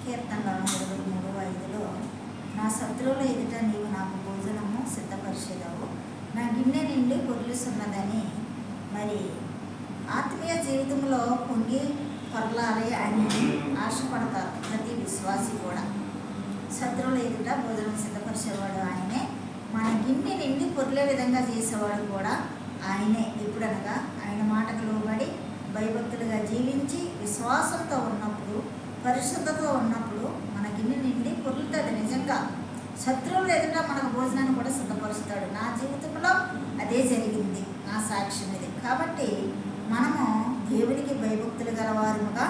కీర్తనలో 23:5 నా శత్రువుల ఎదుట నీవు నాకు భోజనము సిద్ధపరిచేదావు, నా గిన్నె నిండి పొర్లుసున్నదని. మరి ఆత్మీయ జీవితంలో పొంగి పొరలాలి అని ఆశపడతారు ప్రతి విశ్వాసి కూడా. శత్రువుల ఎదుట భోజనం సిద్ధపరిచేవాడు ఆయనే, మన గిన్నె నిండి పొర్లే విధంగా చేసేవాడు కూడా ఆయనే. ఎప్పుడనగా ఆయన మాటకు లోబడి భయభక్తులుగా జీవించి విశ్వాసంతో ఉన్నప్పుడు, పరిశుద్ధతో ఉన్నప్పుడు మన గిన్నె నిండి పొర్లుతుంది. నిజంగా శత్రువులు ఎదుట మనకు భోజనాన్ని కూడా సిద్ధపరుస్తాడు. నా జీవితంలో అదే జరిగింది, నా సాక్ష్యం ఇది. కాబట్టి మనము దేవునికి భయభక్తులు గలవారుగా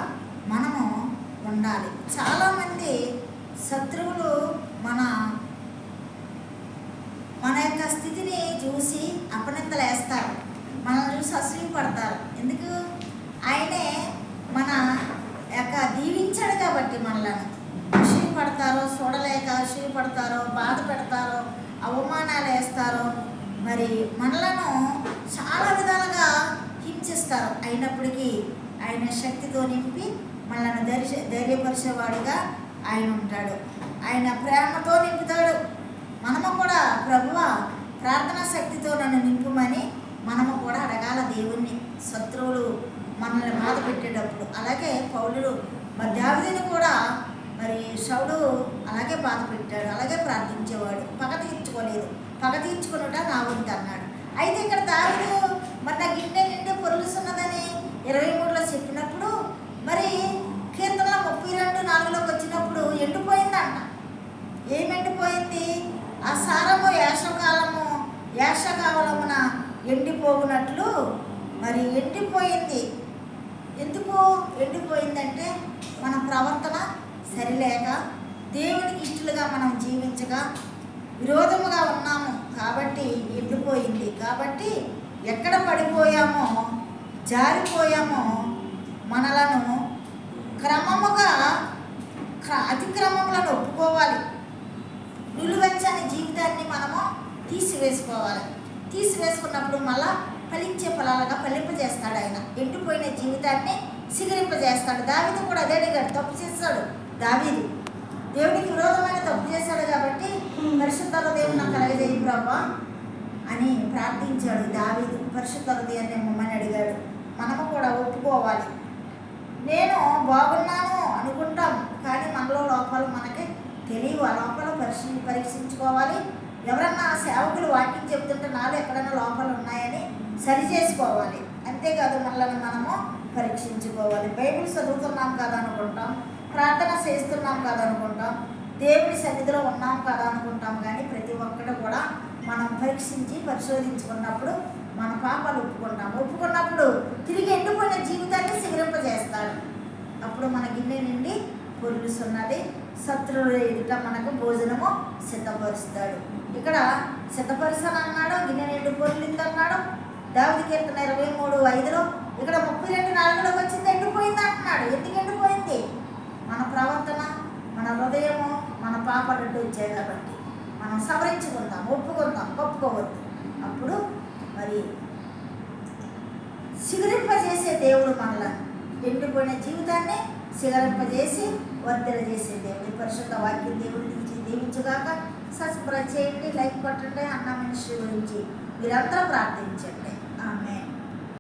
మనము ఉండాలి. చాలామంది శత్రువులు మన యొక్క స్థితిని చూసి అపనిందలేస్తారు, మనల్ని చూసి అసూయపడతారు. ఎందుకు? ఆయనే మన యొక్క దీవించాడు కాబట్టి మనల్ని అసూయపడతారో, చూడలేక అసూయపడతారో, బాధ పెడతారో, అవమానాలు వేస్తారో, మరి మనలను చాలా విధాలుగా హింసిస్తారు. అయినప్పటికీ ఆయన శక్తితో నింపి మనల్ని ధైర్యపరిచేవాడుగా ఆయన ఉంటాడు. ఆయన ప్రేమతో నింపుతాడు. మనము కూడా ప్రభువా ప్రార్థనా శక్తితో నన్ను నింపుమని మనము కూడా అడగాల దేవుణ్ణి, శత్రువులు మనల్ని బాధ పెట్టేటప్పుడు. అలాగే పౌలుడు మరి దావీదుని కూడా మరి సౌలు అలాగే బాధ పెట్టాడు, అలాగే ప్రార్థించేవాడు. పగ తీర్చుకోలేదు, పగ తీర్చుకున్నట నా వంతు అన్నాడు. అయితే ఇక్కడ దావీదు మరి నా గిన్నె నిండి పొర్లుసున్నదని 23లో చెప్పినప్పుడు, మరి కీర్తనలో 32:4లోకి వచ్చినప్పుడు ఎండిపోయిందంట. ఏమి ఎండిపోయింది? ఆ సారము యాషకాలమున ఎండిపోవునట్లు మరి ఎండిపోయింది. ఎందుకు ఎండిపోయిందంటే మన ప్రవర్తన సరిలేక, దేవునికి ఇష్టలుగా మనం జీవించగా విరోధముగా ఉన్నాము కాబట్టి ఎండిపోయింది. కాబట్టి ఎక్కడ పడిపోయామో, జారిపోయామో మనలను క్రమముగా అతిక్రమములను ఒప్పుకోవాలి. నిలువెచ్చని జీవితాన్ని మనము తీసివేసుకోవాలి. తీసివేసుకున్నప్పుడు మళ్ళా ఫలించే ఫలాలుగా ఫలింపజేస్తాడు ఆయన. ఎండిపోయిన జీవితాన్ని సిగరింపజేస్తాడు. దావీదు కూడా అదే అడిగాడు, తప్పు చేస్తాడు దావీదు, దేవునికి విరోధమైన తప్పు చేశాడు కాబట్టి పరిశుద్ధ హృదయం నాకు కలగజేయి ప్రభా అని ప్రార్థించాడు దావీదు. పరిశుద్ధ హృదయాన్ని మమ్మల్ని అడిగాడు. మనము కూడా ఒప్పుకోవాలి. నేను బాగున్నాను అనుకుంటాం, కానీ మనలో లోపాలు మనకి తెలియవు. ఆ లోపాలు పరీక్షించుకోవాలి. ఎవరన్నా సేవకులు వాక్యం చెప్తుంటే నాలో ఎక్కడైనా లోపాలు ఉన్నాయని సరి చేసుకోవాలి. అంతేకాదు మనల్ని మనము పరీక్షించుకోవాలి. బైబిల్ చదువుతున్నాం కదా అనుకుంటాం, ప్రార్థన చేస్తున్నాం కదా అనుకుంటాం, దేవుని సన్నిధిలో ఉన్నాం కదా అనుకుంటాం. కానీ ప్రతి ఒక్కటి కూడా మనం పరీక్షించి పరిశోధించుకున్నప్పుడు మన పాపాలు ఒప్పుకున్నప్పుడు తిరిగి ఎండిపోయిన జీవితాన్ని సిగరింపజేస్తాడు. అప్పుడు మన గిన్నె నిండి పొర్లుసున్నది, శత్రువుల ఎదుట మనకు భోజనము సిద్ధపరుస్తాడు. ఇక్కడ సిద్ధపరుస్తాను అన్నాడు, గిన్నె నిండి పొర్లింది అన్నాడు. దావీదు కీర్తన 23:5లో, ఇక్కడ 32:4లోకి వచ్చింది ఎండిపోయింది అంటున్నాడు. ఎందుకు ఎండిపోయింది? మన ప్రవర్తన, మన హృదయము, మన పాపాలు వచ్చాయి కాబట్టి మనం సవరించుకుందాం, ఒప్పుకోవద్దు. అప్పుడు మరి సిగరింపజేసే దేవుడు మనల్ని ఎండిపోయిన జీవితాన్ని సిగరింపజేసి వర్ధన చేసే దేవుడు. పరిశుద్ధ వాక్యం దేవుడి నుంచి దీవించుగాక. సబ్స్క్రైబ్ చేయండి, లైక్ కొట్టండి. అన్న మినిస్ట్రీ గురించి మీరందరూ ప్రార్థించండి.